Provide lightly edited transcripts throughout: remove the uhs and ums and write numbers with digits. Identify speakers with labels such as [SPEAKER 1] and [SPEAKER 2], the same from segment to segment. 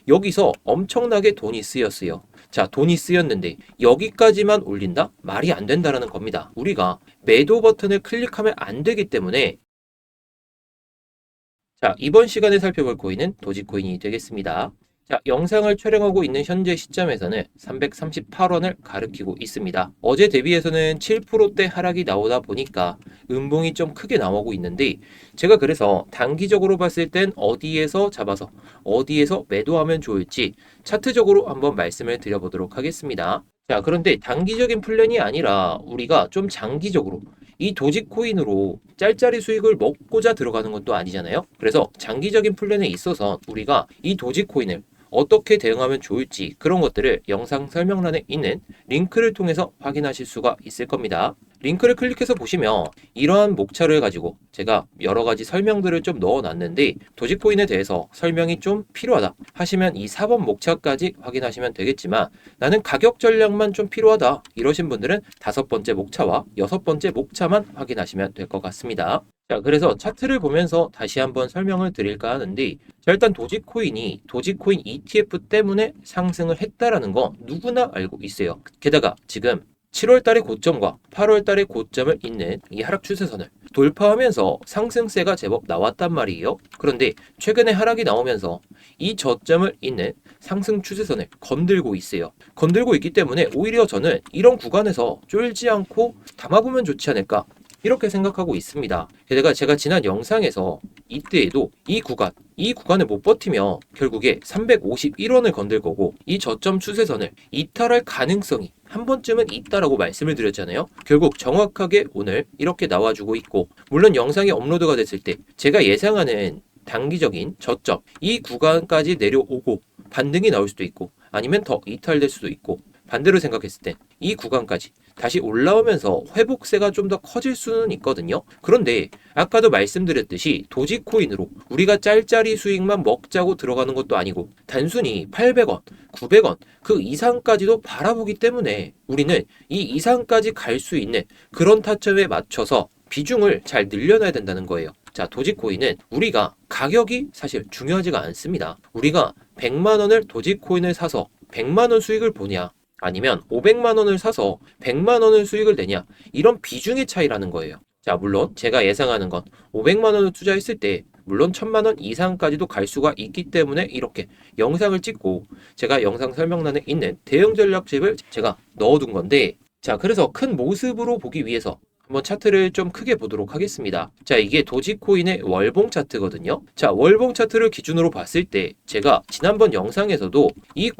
[SPEAKER 1] 여기서 엄청나게 돈이 쓰였어요. 자, 돈이 쓰였는데 여기까지만 올린다? 말이 안 된다라는 겁니다. 우리가 매도 버튼을 클릭하면 안 되기 때문에 자, 이번 시간에 살펴볼 코인은 도지코인이 되겠습니다. 자, 영상을 촬영하고 있는 현재 시점에서는 338원을 가리키고 있습니다. 어제 대비해서는 7%대 하락이 나오다 보니까 음봉이 좀 크게 나오고 있는데 제가 그래서 단기적으로 봤을 땐 어디에서 잡아서 어디에서 매도하면 좋을지 차트적으로 한번 말씀을 드려보도록 하겠습니다. 자, 그런데 단기적인 플랜이 아니라 우리가 좀 장기적으로 이 도지코인으로 짤짤이 수익을 먹고자 들어가는 것도 아니잖아요. 그래서 장기적인 플랜에 있어서 우리가 이 도지코인을 어떻게 대응하면 좋을지 그런 것들을 영상 설명란에 있는 링크를 통해서 확인하실 수가 있을 겁니다. 링크를 클릭해서 보시면 이러한 목차를 가지고 제가 여러 가지 설명들을 좀 넣어놨는데 도지코인에 대해서 설명이 좀 필요하다 하시면 이 4번 목차까지 확인하시면 되겠지만 나는 가격 전략만 좀 필요하다 이러신 분들은 5번째 목차와 6번째 목차만 확인하시면 될 것 같습니다. 자, 그래서 차트를 보면서 다시 한번 설명을 드릴까 하는데 자, 일단 도지코인이 도지코인 ETF 때문에 상승을 했다라는 거 누구나 알고 있어요. 게다가 지금 7월 달의 고점과 8월 달의 고점을 잇는 이 하락 추세선을 돌파하면서 상승세가 제법 나왔단 말이에요. 그런데 최근에 하락이 나오면서 이 저점을 잇는 상승 추세선을 건들고 있어요. 건들고 있기 때문에 오히려 저는 이런 구간에서 쫄지 않고 담아보면 좋지 않을까 이렇게 생각하고 있습니다. 게다가 제가 지난 영상에서 이때에도 이 구간을 못 버티면 결국에 351원을 건들 거고 이 저점 추세선을 이탈할 가능성이 한 번쯤은 있다라고 말씀을 드렸잖아요. 결국 정확하게 오늘 이렇게 나와주고 있고 물론 영상이 업로드가 됐을 때 제가 예상하는 단기적인 저점 이 구간까지 내려오고 반등이 나올 수도 있고 아니면 더 이탈될 수도 있고 반대로 생각했을 때 이 구간까지 다시 올라오면서 회복세가 좀 더 커질 수는 있거든요. 그런데 아까도 말씀드렸듯이 도지코인으로 우리가 짤짤이 수익만 먹자고 들어가는 것도 아니고 단순히 800원, 900원 그 이상까지도 바라보기 때문에 우리는 이 이상까지 갈 수 있는 그런 타점에 맞춰서 비중을 잘 늘려놔야 된다는 거예요. 자, 도지코인은 우리가 가격이 사실 중요하지가 않습니다. 우리가 100만 원을 도지코인을 사서 100만 원 수익을 보냐 아니면 500만 원을 사서 100만 원을 수익을 내냐 이런 비중의 차이라는 거예요. 자, 물론 제가 예상하는 건 500만 원을 투자했을 때 물론 1000만 원 이상까지도 갈 수가 있기 때문에 이렇게 영상을 찍고 제가 영상 설명란에 있는 대응 전략집을 제가 넣어둔 건데 자, 그래서 큰 모습으로 보기 위해서 한번 차트를 좀 크게 보도록 하겠습니다. 자, 이게 도지코인의 월봉 차트거든요. 자, 월봉 차트를 기준으로 봤을 때 제가 지난번 영상에서도 이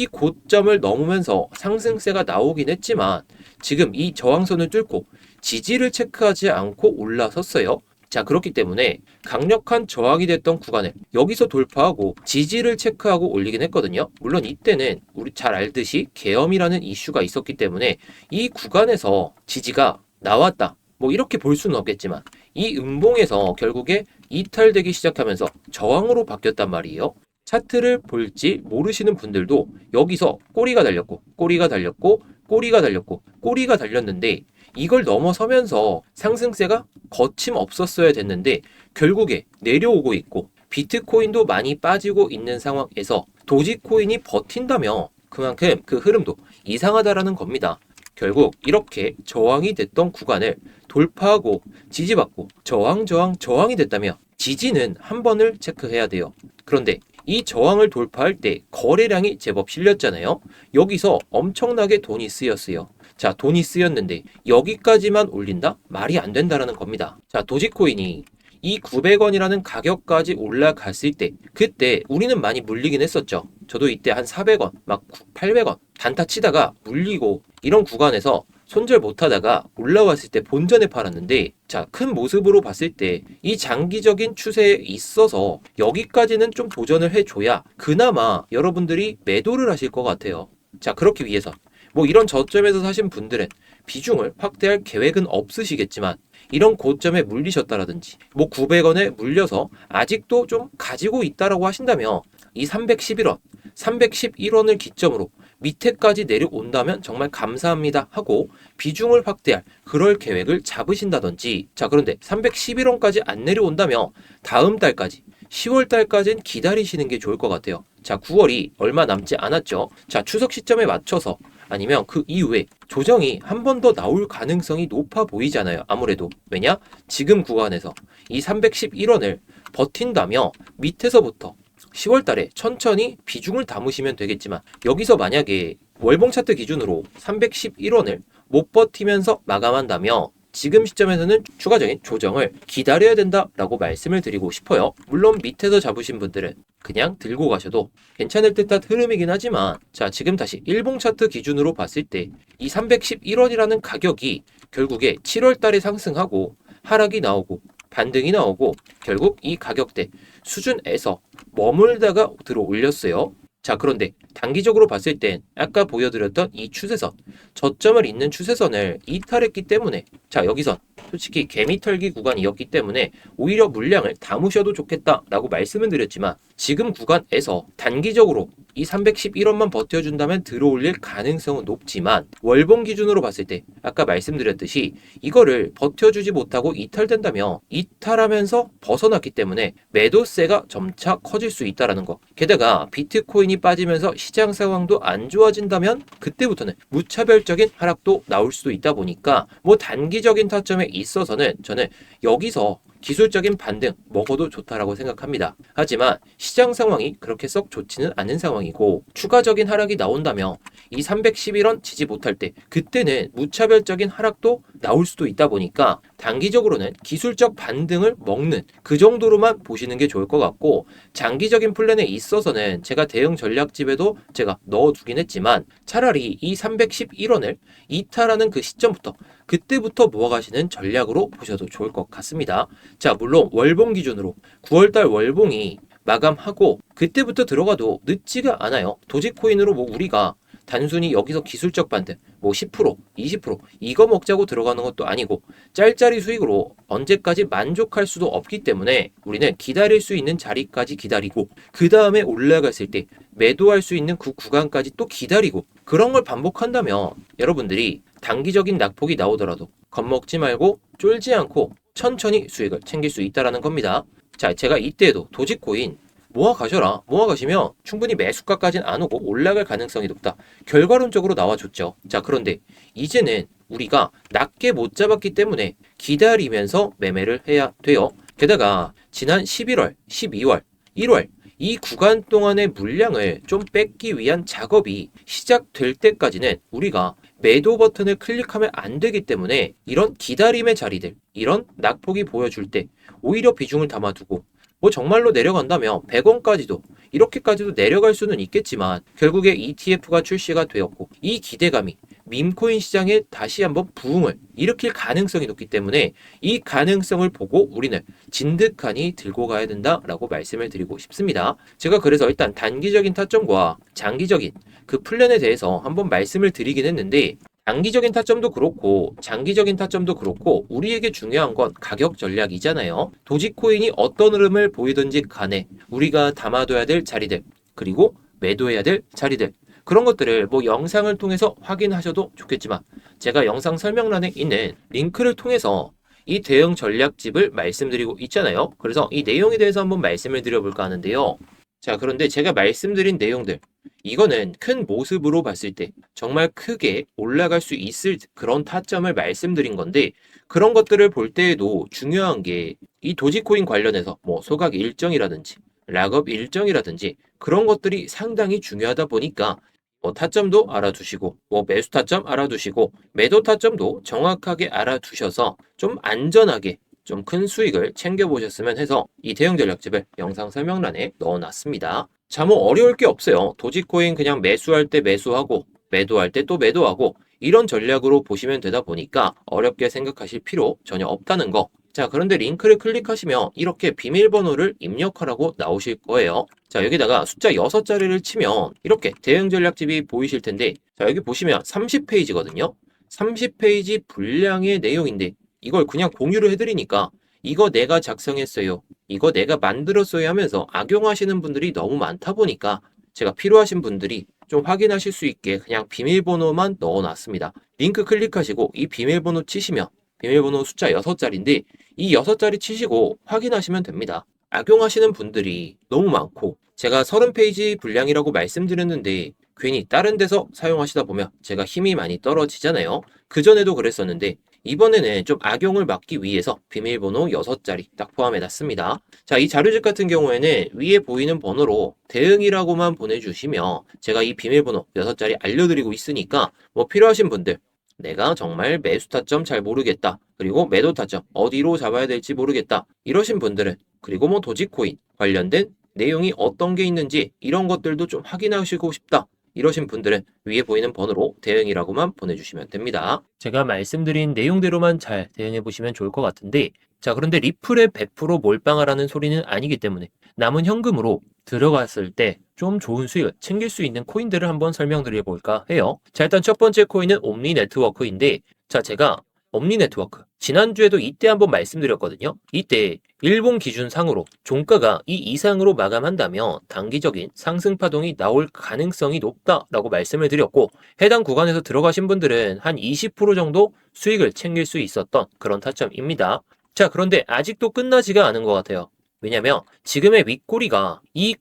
[SPEAKER 1] 고점을 넘으면서 상승세가 나오긴 했지만 지금 이 저항선을 뚫고 지지를 체크하지 않고 올라섰어요. 자, 그렇기 때문에 강력한 저항이 됐던 구간을 여기서 돌파하고 지지를 체크하고 올리긴 했거든요. 물론 이때는 우리 잘 알듯이 계엄이라는 이슈가 있었기 때문에 이 구간에서 지지가 나왔다. 뭐 이렇게 볼 수는 없겠지만 이 음봉에서 결국에 이탈되기 시작하면서 저항으로 바뀌었단 말이에요. 차트를 볼지 모르시는 분들도 여기서 꼬리가 달렸고 꼬리가 달렸고 꼬리가 달렸고 꼬리가 달렸는데 이걸 넘어서면서 상승세가 거침없었어야 됐는데 결국에 내려오고 있고 비트코인도 많이 빠지고 있는 상황에서 도지코인이 버틴다며 그만큼 그 흐름도 이상하다라는 겁니다. 결국 이렇게 저항이 됐던 구간을 돌파하고 지지받고 저항이 됐다면 지지는 한 번을 체크해야 돼요. 그런데 이 저항을 돌파할 때 거래량이 제법 실렸잖아요. 여기서 엄청나게 돈이 쓰였어요. 자, 돈이 쓰였는데 여기까지만 올린다? 말이 안 된다라는 겁니다. 자, 도지코인이 이 900원이라는 가격까지 올라갔을 때 그때 우리는 많이 물리긴 했었죠. 저도 이때 한 400원, 막 800원 단타 치다가 물리고 이런 구간에서 손절 못하다가 올라왔을 때 본전에 팔았는데 자, 큰 모습으로 봤을 때 이 장기적인 추세에 있어서 여기까지는 좀 도전을 해줘야 그나마 여러분들이 매도를 하실 것 같아요. 자, 그렇기 위해서 뭐 이런 저점에서 사신 분들은 비중을 확대할 계획은 없으시겠지만 이런 고점에 물리셨다라든지 뭐 900원에 물려서 아직도 좀 가지고 있다라고 하신다면 이 311원, 311원을 기점으로 밑에까지 내려온다면 정말 감사합니다 하고 비중을 확대할 그럴 계획을 잡으신다든지 자, 그런데 311원까지 안 내려온다면 다음 달까지 10월 달까지는 기다리시는 게 좋을 것 같아요. 자, 9월이 얼마 남지 않았죠. 자, 추석 시점에 맞춰서 아니면 그 이후에 조정이 한 번 더 나올 가능성이 높아 보이잖아요. 아무래도. 왜냐? 지금 구간에서 이 311원을 버틴다며 밑에서부터 10월 달에 천천히 비중을 담으시면 되겠지만 여기서 만약에 월봉 차트 기준으로 311원을 못 버티면서 마감한다며 지금 시점에서는 추가적인 조정을 기다려야 된다라고 말씀을 드리고 싶어요. 물론 밑에서 잡으신 분들은 그냥 들고 가셔도 괜찮을 듯한 흐름이긴 하지만 자, 지금 다시 일봉 차트 기준으로 봤을 때 이 311원이라는 가격이 결국에 7월 달에 상승하고 하락이 나오고 반등이 나오고 결국 이 가격대 수준에서 머물다가 들어 올렸어요. 자, 그런데 단기적으로 봤을 땐 아까 보여드렸던 이 추세선, 저점을 잇는 추세선을 이탈했기 때문에 자, 여기선 솔직히 개미털기 구간이었기 때문에 오히려 물량을 담으셔도 좋겠다라고 말씀을 드렸지만 지금 구간에서 단기적으로 이 311원만 버텨준다면 들어올릴 가능성은 높지만 월봉 기준으로 봤을 때 아까 말씀드렸듯이 이거를 버텨주지 못하고 이탈된다며 이탈하면서 벗어났기 때문에 매도세가 점차 커질 수 있다는 거. 게다가 비트코인이 빠지면서 시장 상황도 안 좋아진다면 그때부터는 무차별적인 하락도 나올 수도 있다 보니까 뭐 단기적인 타점에 있어서는 저는 여기서 기술적인 반등 먹어도 좋다라고 생각합니다. 하지만 시장 상황이 그렇게 썩 좋지는 않은 상황이고 추가적인 하락이 나온다며 이 311원 지지 못할 때 그때는 무차별적인 하락도 나올 수도 있다 보니까 단기적으로는 기술적 반등을 먹는 그 정도로만 보시는 게 좋을 것 같고 장기적인 플랜에 있어서는 제가 대응 전략집에도 제가 넣어두긴 했지만 차라리 이 311원을 이탈하는 그 시점부터 그때부터 모아가시는 전략으로 보셔도 좋을 것 같습니다. 자, 물론 월봉 기준으로 9월달 월봉이 마감하고 그때부터 들어가도 늦지가 않아요. 도지코인으로 뭐 우리가 단순히 여기서 기술적 반등 뭐 10%, 20% 이거 먹자고 들어가는 것도 아니고 짤짤이 수익으로 언제까지 만족할 수도 없기 때문에 우리는 기다릴 수 있는 자리까지 기다리고 그 다음에 올라갔을 때 매도할 수 있는 그 구간까지 또 기다리고 그런 걸 반복한다면 여러분들이 단기적인 낙폭이 나오더라도 겁먹지 말고 쫄지 않고 천천히 수익을 챙길 수 있다는 겁니다. 자, 제가 이때도 도지코인 모아 가셔라. 모아 가시면 충분히 매수가까지는 안 오고 올라갈 가능성이 높다. 결과론적으로 나와줬죠. 자, 그런데 이제는 우리가 낮게 못 잡았기 때문에 기다리면서 매매를 해야 돼요. 게다가 지난 11월, 12월, 1월 이 구간 동안의 물량을 좀 뺏기 위한 작업이 시작될 때까지는 우리가 매도 버튼을 클릭하면 안 되기 때문에 이런 기다림의 자리들, 이런 낙폭이 보여줄 때 오히려 비중을 담아두고 뭐 정말로 내려간다면 100원까지도 이렇게까지도 내려갈 수는 있겠지만 결국에 ETF가 출시가 되었고 이 기대감이 밈코인 시장에 다시 한번 부흥을 일으킬 가능성이 높기 때문에 이 가능성을 보고 우리는 진득하니 들고 가야 된다라고 말씀을 드리고 싶습니다. 제가 그래서 일단 단기적인 타점과 장기적인 그 플랜에 대해서 한번 말씀을 드리긴 했는데 단기적인 타점도 그렇고 장기적인 타점도 그렇고 우리에게 중요한 건 가격 전략이잖아요. 도지코인이 어떤 흐름을 보이든지 간에 우리가 담아둬야 될 자리들 그리고 매도해야 될 자리들 그런 것들을 뭐 영상을 통해서 확인하셔도 좋겠지만 제가 영상 설명란에 있는 링크를 통해서 이 대응 전략집을 말씀드리고 있잖아요. 그래서 이 내용에 대해서 한번 말씀을 드려볼까 하는데요. 자, 그런데 제가 말씀드린 내용들 이거는 큰 모습으로 봤을 때 정말 크게 올라갈 수 있을 그런 타점을 말씀드린 건데 그런 것들을 볼 때에도 중요한 게 이 도지코인 관련해서 뭐 소각 일정이라든지 락업 일정이라든지 그런 것들이 상당히 중요하다 보니까 뭐 타점도 알아두시고 뭐 매수 타점 알아두시고 매도 타점도 정확하게 알아두셔서 좀 안전하게 좀 큰 수익을 챙겨보셨으면 해서 이 대응 전략집을 영상 설명란에 넣어놨습니다. 자, 뭐 어려울 게 없어요. 도지코인 그냥 매수할 때 매수하고 매도할 때 또 매도하고 이런 전략으로 보시면 되다 보니까 어렵게 생각하실 필요 전혀 없다는 거. 자, 그런데 링크를 클릭하시면 이렇게 비밀번호를 입력하라고 나오실 거예요. 자, 여기다가 숫자 6자리를 치면 이렇게 대응 전략집이 보이실 텐데 자, 여기 보시면 30페이지거든요. 30페이지 분량의 내용인데 이걸 그냥 공유를 해드리니까 이거 내가 작성했어요. 이거 내가 만들었어요 하면서 악용하시는 분들이 너무 많다 보니까 제가 필요하신 분들이 좀 확인하실 수 있게 그냥 비밀번호만 넣어놨습니다. 링크 클릭하시고 이 비밀번호 치시면 비밀번호 숫자 6자리인데 이 6자리 치시고 확인하시면 됩니다. 악용하시는 분들이 너무 많고, 제가 30페이지 분량이라고 말씀드렸는데 괜히 다른 데서 사용하시다 보면 제가 힘이 많이 떨어지잖아요. 그전에도 그랬었는데 이번에는 좀 악용을 막기 위해서 비밀번호 6자리 딱 포함해 놨습니다. 자, 이 자료집 같은 경우에는 위에 보이는 번호로 대응이라고만 보내주시면 제가 이 비밀번호 6자리 알려드리고 있으니까 뭐 필요하신 분들, 내가 정말 매수 타점 잘 모르겠다, 그리고 매도 타점 어디로 잡아야 될지 모르겠다 이러신 분들은, 그리고 뭐 도지코인 관련된 내용이 어떤 게 있는지 이런 것들도 좀 확인하시고 싶다 이러신 분들은 위에 보이는 번호로 대응이라고만 보내주시면 됩니다. 제가 말씀드린 내용대로만 잘 대응해 보시면 좋을 것 같은데, 자, 그런데 리플에 100% 몰빵하라는 소리는 아니기 때문에 남은 현금으로 들어갔을 때 좀 좋은 수익을 챙길 수 있는 코인들을 한번 설명드려 볼까 해요. 자, 일단 첫 번째 코인은 옴니 네트워크인데, 자, 제가 옴니 네트워크 지난주에도 이때 한번 말씀드렸거든요. 이때 일본 기준상으로 종가가 이 이상으로 마감한다면 단기적인 상승 파동이 나올 가능성이 높다라고 말씀을 드렸고, 해당 구간에서 들어가신 분들은 한 20% 정도 수익을 챙길 수 있었던 그런 타점입니다. 자, 그런데 아직도 끝나지가 않은 것 같아요. 왜냐면 지금의 윗꼬리가 이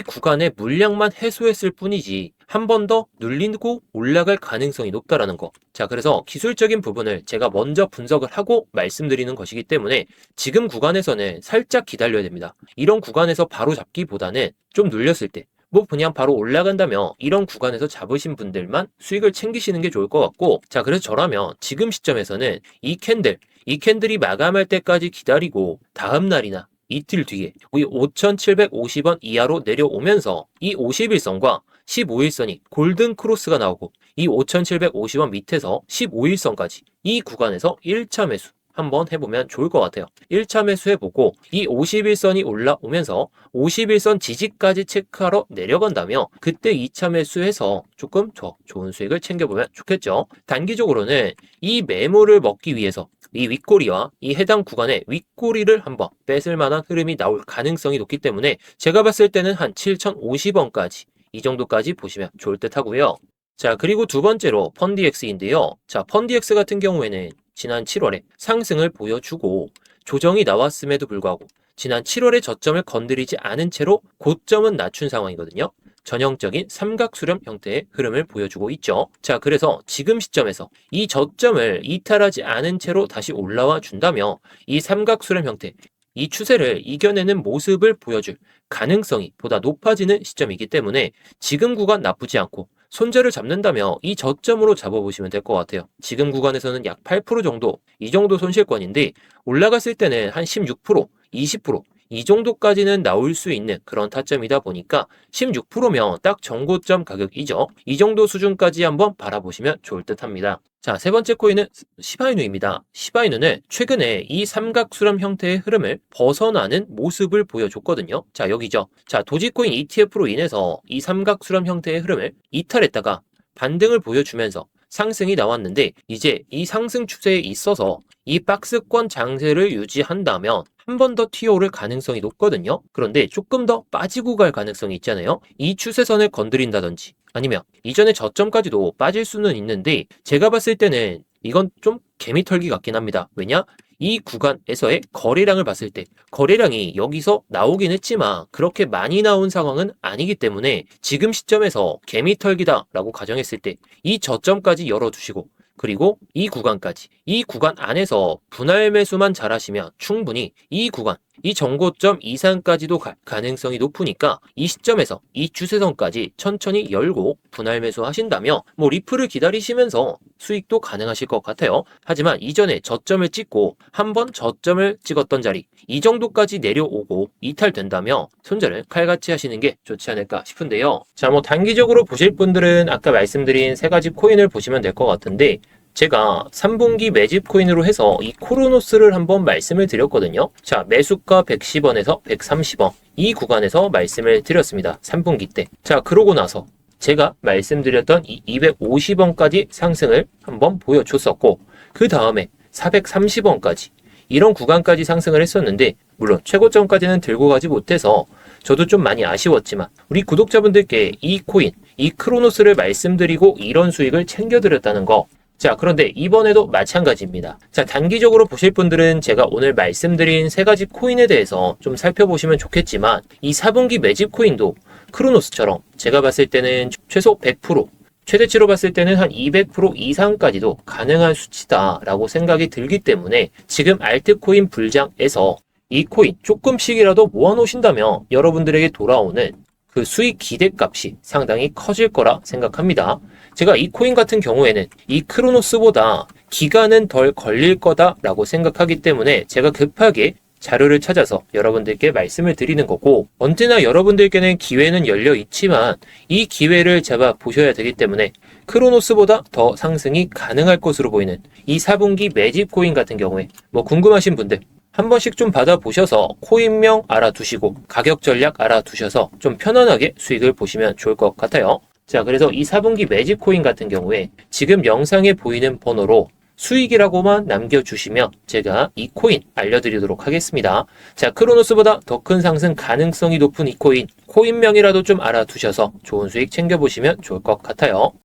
[SPEAKER 1] 구간의 물량만 해소했을 뿐이지 한 번 더 눌리고 올라갈 가능성이 높다라는 거. 자, 그래서 기술적인 부분을 제가 먼저 분석을 하고 말씀드리는 것이기 때문에 지금 구간에서는 살짝 기다려야 됩니다. 이런 구간에서 바로 잡기보다는 좀 눌렸을 때, 뭐 그냥 바로 올라간다며 이런 구간에서 잡으신 분들만 수익을 챙기시는 게 좋을 것 같고, 자, 그래서 저라면 지금 시점에서는 이 캔들이 마감할 때까지 기다리고 다음 날이나 이틀 뒤에 이 5,750원 이하로 내려오면서 이 50일선과 15일선이 골든 크로스가 나오고 이 5,750원 밑에서 15일선까지 이 구간에서 1차 매수 한번 해보면 좋을 것 같아요. 1차 매수 해보고 이 51선이 올라오면서 51선 지지까지 체크하러 내려간다며 그때 2차 매수해서 조금 더 좋은 수익을 챙겨보면 좋겠죠. 단기적으로는 이 매물을 먹기 위해서 이 윗꼬리와 이 해당 구간의 윗꼬리를 한번 뺏을 만한 흐름이 나올 가능성이 높기 때문에 제가 봤을 때는 한 7,050원까지 이 정도까지 보시면 좋을 듯 하고요. 자, 그리고 두 번째로 펀디엑스인데요. 자, 펀디엑스 같은 경우에는 지난 7월에 상승을 보여주고 조정이 나왔음에도 불구하고 지난 7월의 저점을 건드리지 않은 채로 고점은 낮춘 상황이거든요. 전형적인 삼각수렴 형태의 흐름을 보여주고 있죠. 자, 그래서 지금 시점에서 이 저점을 이탈하지 않은 채로 다시 올라와 준다며 이 삼각수렴 형태, 이 추세를 이겨내는 모습을 보여줄 가능성이 보다 높아지는 시점이기 때문에 지금 구간 나쁘지 않고 손절을 잡는다며 이 저점으로 잡아보시면 될 것 같아요. 지금 구간에서는 약 8% 정도, 이 정도 손실권인데 올라갔을 때는 한 16%, 20%, 이 정도까지는 나올 수 있는 그런 타점이다 보니까 16%면 딱 정고점 가격이죠. 이 정도 수준까지 한번 바라보시면 좋을 듯 합니다. 자, 세 번째 코인은 시바이누입니다. 시바이누는 최근에 이 삼각수렴 형태의 흐름을 벗어나는 모습을 보여줬거든요. 자, 여기죠. 자, 도지코인 ETF로 인해서 이 삼각수렴 형태의 흐름을 이탈했다가 반등을 보여주면서 상승이 나왔는데, 이제 이 상승 추세에 있어서 이 박스권 장세를 유지한다면 한 번 더 튀어오를 가능성이 높거든요. 그런데 조금 더 빠지고 갈 가능성이 있잖아요. 이 추세선을 건드린다든지 아니면 이전의 저점까지도 빠질 수는 있는데 제가 봤을 때는 이건 좀 개미털기 같긴 합니다. 왜냐? 이 구간에서의 거래량을 봤을 때 거래량이 여기서 나오긴 했지만 그렇게 많이 나온 상황은 아니기 때문에 지금 시점에서 개미털기다 라고 가정했을 때 이 저점까지 열어두시고 그리고 이 구간까지, 이 구간 안에서 분할 매수만 잘하시면 충분히 이 구간, 이 정고점 이상까지도 갈 가능성이 높으니까 이 시점에서 이 추세선까지 천천히 열고 분할 매수 하신다면 뭐 리플을 기다리시면서 수익도 가능하실 것 같아요. 하지만 이전에 저점을 찍고 한번 저점을 찍었던 자리 이 정도까지 내려오고 이탈된다면 손절을 칼같이 하시는 게 좋지 않을까 싶은데요. 자, 뭐 단기적으로 보실 분들은 아까 말씀드린 세 가지 코인을 보시면 될 것 같은데 제가 3분기 매집 코인으로 해서 이 코로노스를 한번 말씀을 드렸거든요. 자, 매수가 110원에서 130원 이 구간에서 말씀을 드렸습니다. 3분기 때. 자, 그러고 나서 제가 말씀드렸던 이 250원까지 상승을 한번 보여줬었고 그 다음에 430원까지 이런 구간까지 상승을 했었는데 물론 최고점까지는 들고 가지 못해서 저도 좀 많이 아쉬웠지만 우리 구독자분들께 이 코인, 이 크로노스를 말씀드리고 이런 수익을 챙겨드렸다는 거 자, 그런데 이번에도 마찬가지입니다. 자, 단기적으로 보실 분들은 제가 오늘 말씀드린 세 가지 코인에 대해서 좀 살펴보시면 좋겠지만 이 4분기 매집 코인도 크로노스처럼 제가 봤을 때는 최소 100%, 최대치로 봤을 때는 한 200% 이상까지도 가능한 수치다라고 생각이 들기 때문에 지금 알트코인 불장에서 이 코인 조금씩이라도 모아놓으신다면 여러분들에게 돌아오는 그 수익 기대값이 상당히 커질 거라 생각합니다. 제가 이 코인 같은 경우에는 이 크로노스보다 기간은 덜 걸릴 거다라고 생각하기 때문에 제가 급하게 자료를 찾아서 여러분들께 말씀을 드리는 거고, 언제나 여러분들께는 기회는 열려 있지만 이 기회를 잡아 보셔야 되기 때문에 크로노스보다 더 상승이 가능할 것으로 보이는 이 4분기 매집 코인 같은 경우에 궁금하신 분들 한 번씩 좀 받아보셔서 코인명 알아두시고 가격 전략 알아두셔서 좀 편안하게 수익을 보시면 좋을 것 같아요. 자, 그래서 이 4분기 매집 코인 같은 경우에 지금 영상에 보이는 번호로 수익이라고만 남겨주시면 제가 이 코인 알려드리도록 하겠습니다. 자, 크로노스보다 더 큰 상승 가능성이 높은 이 코인명이라도 좀 알아두셔서 좋은 수익 챙겨보시면 좋을 것 같아요.